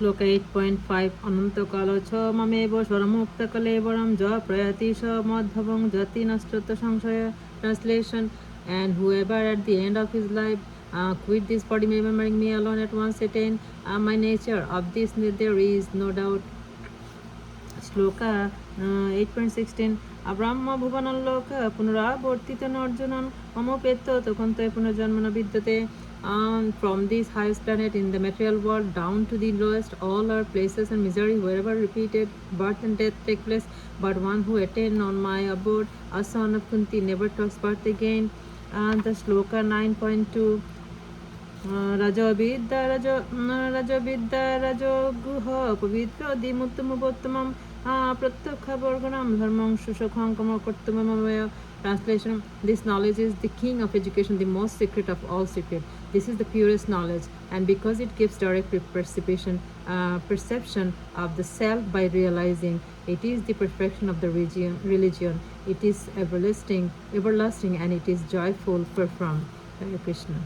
श्लोक 8.5 अनन्तकालो च ममेव स्वरमुक्तकलेवरं ज प्रयति स मध्वं जति नश्चत संशय. Translation: and whoever at the end of his life quit this body, remembering me alone, at once attain my nature. Of this there is no doubt. Shloka 8.16 Abraham भुवनल्लोक पुनरावर्तित Arjunan ममोपेत्त तकन्ते पुनर्जन्म न विद्यते. From this highest planet in the material world down to the lowest, all are places and misery wherever repeated birth and death take place. But one who attained on my abode, a son of Kunti, never talks birth again. The Shloka 9.2 रजोविद्या रजोगुह पवित्र दिमुत्तमोत्तमम् प्रत्यक्षवर्गणं धर्मं सुसुखं कर्तव्यमय. Translation: This knowledge is the king of education, the most secret of all secrets. This is the purest knowledge, and because it gives direct perception of the self by realizing, it is the perfection of the religion. It is everlasting, and it is joyful performed. Hare Krishna.